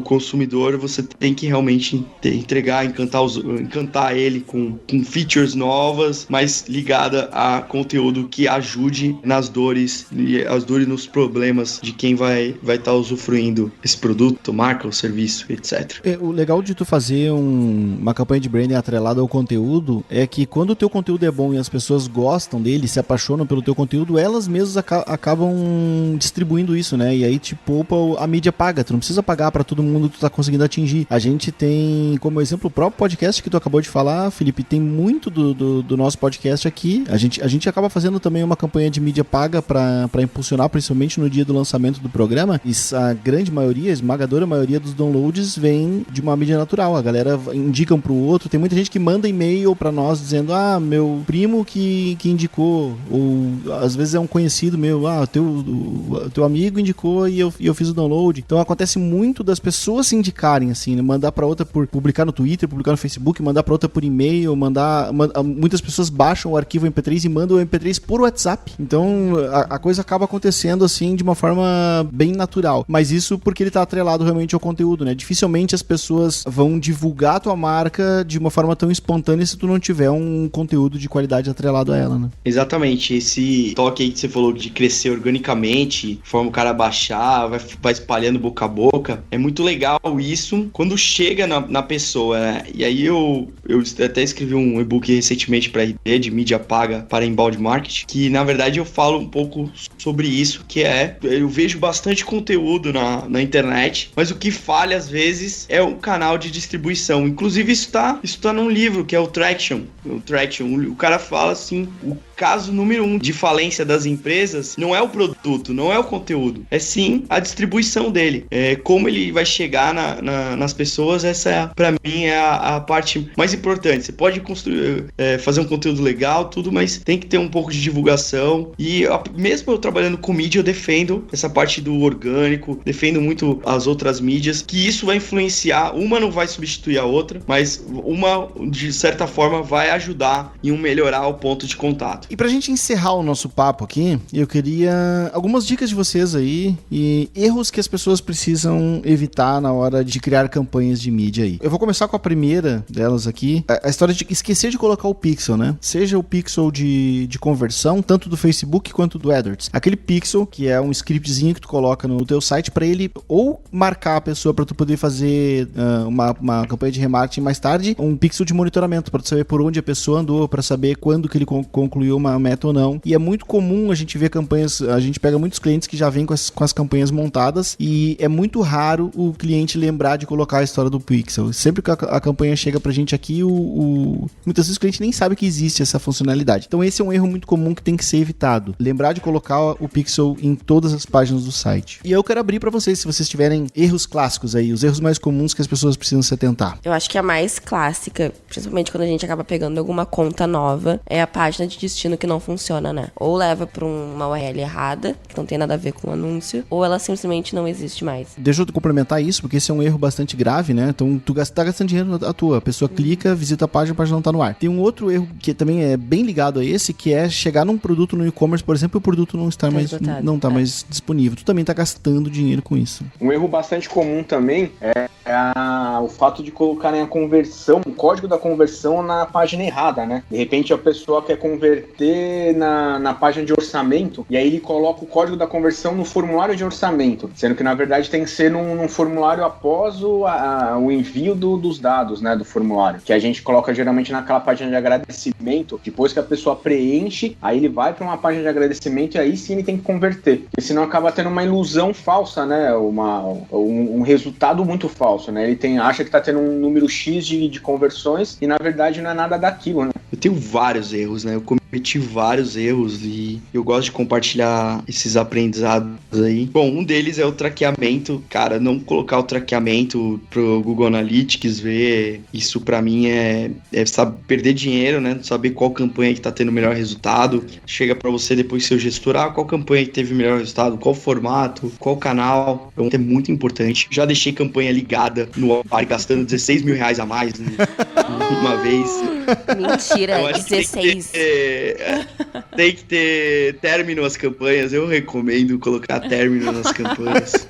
consumidor, você tem que realmente entregar, encantar ele com features novas, mas ligada a conteúdo que ajude nas dores e as dores nos problemas de quem vai estar usufruindo esse produto, marca, o serviço, etc. O legal de tu fazer uma campanha de branding atrelada ao conteúdo é que quando o teu conteúdo é bom e as pessoas gostam dele, se apaixonam pelo teu conteúdo, elas mesmas acabam distribuindo isso, né? E aí te poupa a mídia paga. Tu não precisa pagar pra todo mundo que tu tá conseguindo atingir. A gente tem, como exemplo, o próprio podcast que tu acabou de falar, Felipe, tem muito do nosso podcast aqui. A gente acaba fazendo também uma campanha de mídia paga pra impulsionar, principalmente no dia do lançamento do programa. E a grande maioria, a esmagadora maioria dos downloads vem de uma mídia natural. A galera indica um pro outro. Tem muita gente que manda e-mail pra nós dizendo, meu primo que indicou, ou às vezes é um conhecido meu, teu amigo indicou e eu fiz o download. Então acontece muito das pessoas se indicarem, assim, né? Mandar pra outra por publicar no Twitter, publicar no Facebook, mandar pra outra por e-mail, muitas pessoas baixam o arquivo MP3 e mandam o MP3 por WhatsApp. Então a coisa acaba acontecendo assim de uma forma bem natural. Mas isso porque ele tá atrelado realmente ao conteúdo, né? Dificilmente as pessoas vão divulgar a tua marca de uma forma tão espontânea se tu não tiver um conteúdo de qualidade atrelado a ela, né? Exatamente. Esse toque aí que você falou de crescer organicamente, forma o cara baixar, vai espalhando boca a boca. É muito legal isso quando chega na pessoa, né? E aí eu até escrevi um e-book recentemente para RD de mídia paga para inbound marketing, que na verdade eu falo um pouco sobre isso, que eu vejo bastante conteúdo na internet, mas o que falha às vezes é o canal de distribuição. Inclusive isso tá num livro que é o Traction. O cara fala assim, o caso número 1 de falência das empresas não é o produto, não é o conteúdo, é sim a distribuição dele. Como ele vai chegar nas pessoas, essa pra mim é a parte mais importante. Você pode construir, fazer um conteúdo legal, tudo, mas tem que ter um pouco de divulgação. E mesmo eu trabalhando com mídia, eu defendo essa parte do orgânico, defendo muito as outras mídias, que isso vai influenciar, uma não vai substituir a outra, mas uma, de certa forma, vai ajudar em melhorar o ponto de contato. E pra gente encerrar o nosso papo aqui, eu queria algumas dicas de vocês aí e erros que as pessoas precisam evitar na hora de criar campanhas de mídia aí. Eu vou começar com a primeira delas aqui, a história de esquecer de colocar o pixel, né? Seja o pixel de conversão, tanto do Facebook quanto do AdWords. Aquele pixel, que é um scriptzinho que tu coloca no teu site pra ele ou marcar a pessoa pra tu poder fazer uma campanha de remarketing mais tarde, um pixel de monitoramento para saber por onde a pessoa andou, para saber quando que ele concluiu uma meta ou não. E é muito comum a gente ver campanhas, a gente pega muitos clientes que já vêm com as campanhas montadas e é muito raro o cliente lembrar de colocar a história do pixel. Sempre que a campanha chega pra gente aqui, muitas vezes o cliente nem sabe que existe essa funcionalidade. Então esse é um erro muito comum que tem que ser evitado. Lembrar de colocar o pixel em todas as páginas do site. E eu quero abrir pra vocês, se vocês tiverem erros clássicos aí, os erros mais comuns que as pessoas precisam se atentar. Eu acho que a mais clássica, principalmente quando a gente acaba pegando alguma conta nova, é a página de destino que não funciona, né? Ou leva pra uma URL errada, que não tem nada a ver com o anúncio, ou ela simplesmente não existe mais. Deixa eu complementar isso, porque esse é um erro bastante grave, né? Então, tu tá gastando dinheiro à toa. A pessoa clica, visita a página não tá no ar. Tem um outro erro que também é bem ligado a esse, que é chegar num produto no e-commerce, por exemplo, e o produto não está mais disponível. Tu também tá gastando dinheiro com isso. Um erro bastante comum também é o fato de colocarem a conversão, o código da conversão na página errada, né? De repente a pessoa quer converter na página de orçamento e aí ele coloca o código da conversão no formulário de orçamento, sendo que na verdade tem que ser num formulário após o envio dos dados, né, do formulário, que a gente coloca geralmente naquela página de agradecimento. Depois que a pessoa preenche, aí ele vai para uma página de agradecimento e aí sim ele tem que converter, porque senão acaba tendo uma ilusão falsa, né, um resultado muito falso, né, ele acha que está tendo um número X de conversões e na verdade não é nada daquilo, né. Eu tenho vários erros, né, eu cometi vários erros e eu gosto de compartilhar esses aprendizados aí. Bom, um deles é o traqueamento. Cara, não colocar o traqueamento pro Google Analytics ver, isso pra mim é saber perder dinheiro, né? Saber qual campanha que tá tendo o melhor resultado. Chega pra você depois seu gestor, qual campanha que teve o melhor resultado, qual formato, qual canal. Então é muito importante. Já deixei campanha ligada no ar gastando 16 mil reais a mais, né? Uma vez. Mentira, 16. Tem que ter término as campanhas. Eu recomendo colocar término nas campanhas.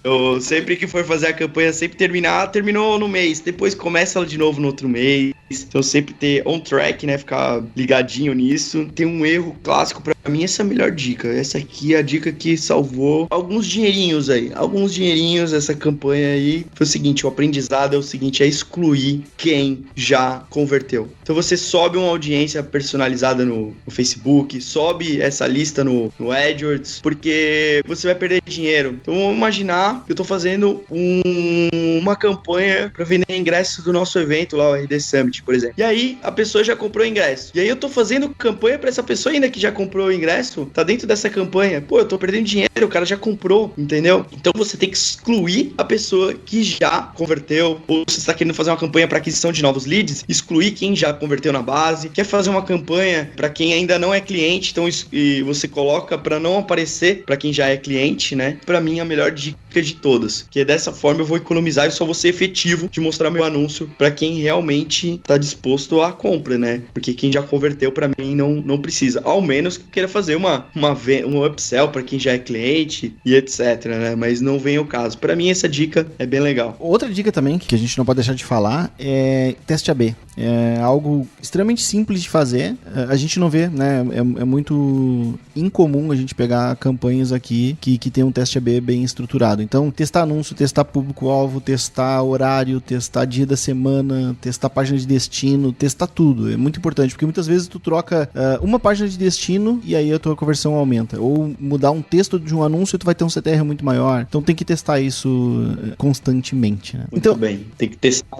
Eu sempre que for fazer a campanha, sempre terminou no mês, depois começa ela de novo no outro mês. Então sempre ter on track, né, ficar ligadinho nisso. Tem um erro clássico pra mim, essa é a melhor dica. Essa aqui é a dica que salvou alguns dinheirinhos aí. Essa campanha aí. Foi o seguinte, o aprendizado é o seguinte, é excluir quem já converteu. Então você sobe uma audiência personalizada no Facebook, sobe essa lista no AdWords, porque você vai perder dinheiro. Então vamos imaginar que eu tô fazendo uma campanha para vender ingressos do nosso evento lá, o RD Summit, por exemplo. E aí a pessoa já comprou o ingresso. E aí eu tô fazendo campanha para essa pessoa ainda que já comprou o ingresso, tá dentro dessa campanha. Pô, eu tô perdendo dinheiro, o cara já comprou, entendeu? Então você tem que excluir a pessoa que já converteu, ou você está querendo fazer uma campanha para aquisição de novos leads, excluir quem já converteu na base. Quer fazer uma campanha para quem ainda não é cliente, então e você coloca para não aparecer para quem já é cliente, né? Para mim a melhor dica de todas, que dessa forma eu vou economizar e só vou ser efetivo de mostrar meu anúncio para quem realmente tá disposto à compra, né? Porque quem já converteu para mim não precisa, ao menos que queira fazer um upsell para quem já é cliente e etc, né? Mas não vem ao caso. Para mim essa dica é bem legal. Outra dica também que a gente não pode deixar de falar é teste AB. É algo extremamente simples de fazer. A gente não vê, né? É muito incomum a gente pegar campanhas aqui que tem um teste AB bem estruturado. Então, testar anúncio, testar público-alvo, testar horário, testar dia da semana, testar página de destino, testar tudo. É muito importante, porque muitas vezes tu troca uma página de destino e aí a tua conversão aumenta. Ou mudar um texto de um anúncio e tu vai ter um CTR muito maior. Então tem que testar isso constantemente, né? Muito bem. Tem que testar.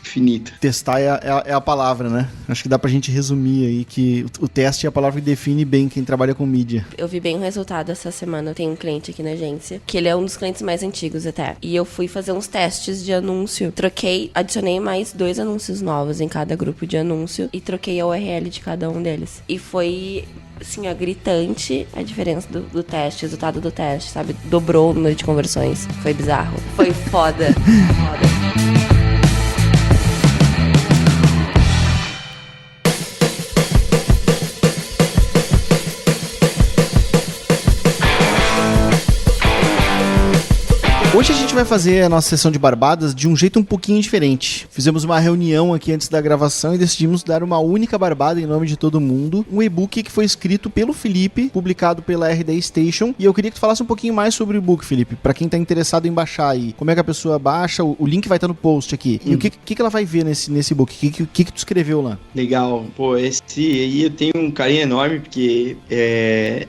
Infinito. Testar é a palavra, né? Acho que dá pra gente resumir aí que o teste é a palavra que define bem quem trabalha com mídia. Eu vi bem o resultado essa semana. Eu tenho um cliente aqui na agência, que ele é um dos clientes mais antigos até. E eu fui fazer uns testes de anúncio. Adicionei mais 2 anúncios novos em cada grupo de anúncio e troquei a URL de cada um deles. E foi, assim, gritante a diferença do teste, o resultado do teste, sabe? Dobrou o número de conversões. Foi bizarro. Foi foda. Hoje a gente vai fazer a nossa sessão de barbadas de um jeito um pouquinho diferente. Fizemos uma reunião aqui antes da gravação e decidimos dar uma única barbada em nome de todo mundo. Um e-book que foi escrito pelo Felipe, publicado pela RD Station. E eu queria que tu falasse um pouquinho mais sobre o e-book, Felipe, pra quem tá interessado em baixar aí. Como é que a pessoa baixa? O link vai estar no post aqui. E o que ela vai ver nesse e-book? O que tu escreveu lá? Legal. Pô, esse aí eu tenho um carinho enorme, porque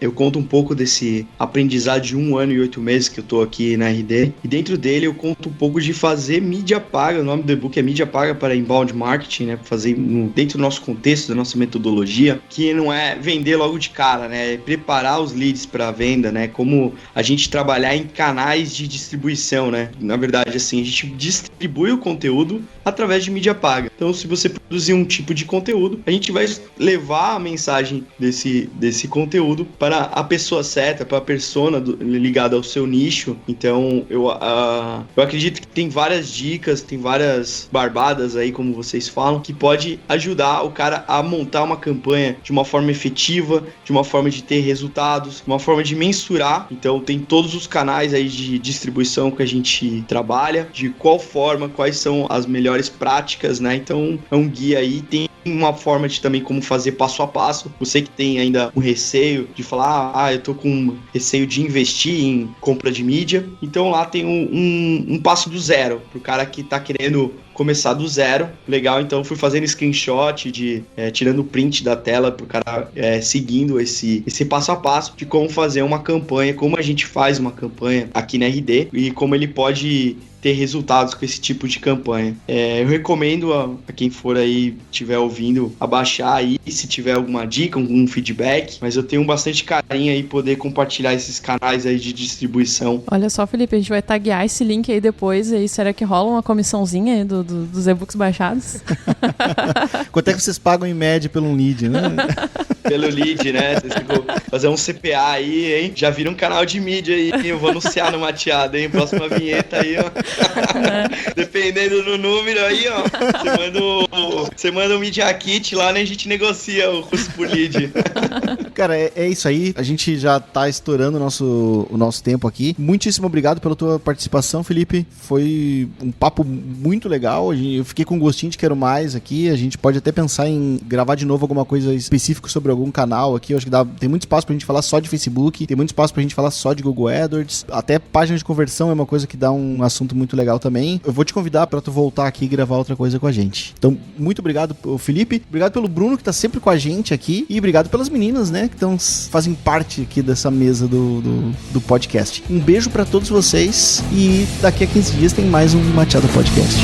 eu conto um pouco desse aprendizado de 1 ano e 8 meses que eu tô aqui na RD. E dentro dele eu conto um pouco de fazer mídia paga. O nome do e-book é Mídia Paga para Inbound Marketing, né? Fazer dentro do nosso contexto, da nossa metodologia, que não é vender logo de cara, né? É preparar os leads para venda, né? Como a gente trabalhar em canais de distribuição, né? Na verdade, assim, a gente distribui o conteúdo através de mídia paga. Então, se você produzir um tipo de conteúdo, a gente vai levar a mensagem desse conteúdo para a pessoa certa, para a persona ligada ao seu nicho. Então, eu acredito que tem várias dicas, tem várias barbadas aí, como vocês falam, que pode ajudar o cara a montar uma campanha de uma forma efetiva, de uma forma de ter resultados, uma forma de mensurar. Então, tem todos os canais aí de distribuição que a gente trabalha, de qual forma, quais são as melhores práticas, né? Então, é um guia aí, tem uma forma de também como fazer passo a passo. Você que tem ainda um receio de falar, eu tô com receio de investir em compra de mídia, então lá tem um passo do zero pro cara que tá querendo começar do zero. Legal, então fui fazendo screenshot tirando print da tela pro cara seguindo esse passo a passo de como fazer uma campanha, como a gente faz uma campanha aqui na RD e como ele pode ter resultados com esse tipo de campanha. Eu recomendo a quem for aí, estiver ouvindo, a baixar aí, se tiver alguma dica, algum feedback, mas eu tenho bastante carinho aí poder compartilhar esses canais aí de distribuição. Olha só, Felipe, a gente vai taguear esse link aí depois, e aí será que rola uma comissãozinha aí dos e-books baixados? Quanto é que vocês pagam em média pelo lead, né? Pelo lead, né? Vocês ficam fazer um CPA aí, hein? Já vira um canal de mídia aí, eu vou anunciar no Mateada, hein? Próxima vinheta aí, ó. Dependendo do número aí, ó. Você manda um Media Kit lá, né? A gente negocia o custo por lead. Cara, é isso aí. A gente já tá estourando o nosso tempo aqui. Muitíssimo obrigado pela tua participação, Felipe. Foi um papo muito legal. Eu fiquei com gostinho de quero mais aqui. A gente pode até pensar em gravar de novo alguma coisa específica sobre algum canal aqui. Eu acho que tem muito espaço pra gente falar só de Facebook, tem muito espaço pra gente falar só de Google AdWords. Até página de conversão é uma coisa que dá um assunto muito legal também. Eu vou te convidar pra tu voltar aqui e gravar outra coisa com a gente. Então, muito obrigado, Felipe. Obrigado pelo Bruno, que tá sempre com a gente aqui. E obrigado pelas meninas, né, que fazem parte aqui dessa mesa do podcast. Um beijo pra todos vocês e daqui a 15 dias tem mais um Mateada Podcast.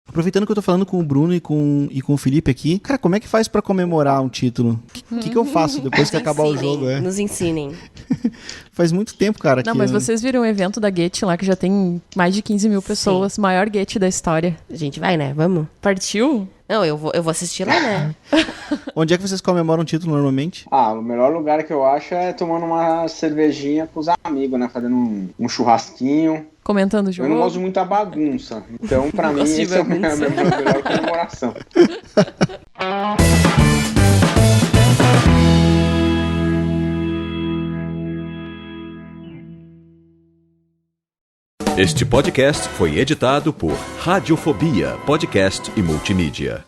Aproveitando que eu tô falando com o Bruno e com o Felipe aqui, cara, como é que faz pra comemorar um título? O que eu faço depois que acabar o jogo? Nos ensinem. Faz muito tempo, cara. Não, mas vocês viram o evento da Get lá, que já tem mais de 15 mil pessoas, sim. Maior Get da história. A gente vai, né? Vamos? Partiu? Não, eu vou assistir lá, né? Onde é que vocês comemoram um título normalmente? O melhor lugar que eu acho é tomando uma cervejinha com os amigos, né? Fazendo um churrasquinho. Comentando o jogo. Eu não gosto de muita bagunça. Então, pra mim, isso é a melhor comemoração. Este podcast foi editado por Radiofobia, podcast e multimídia.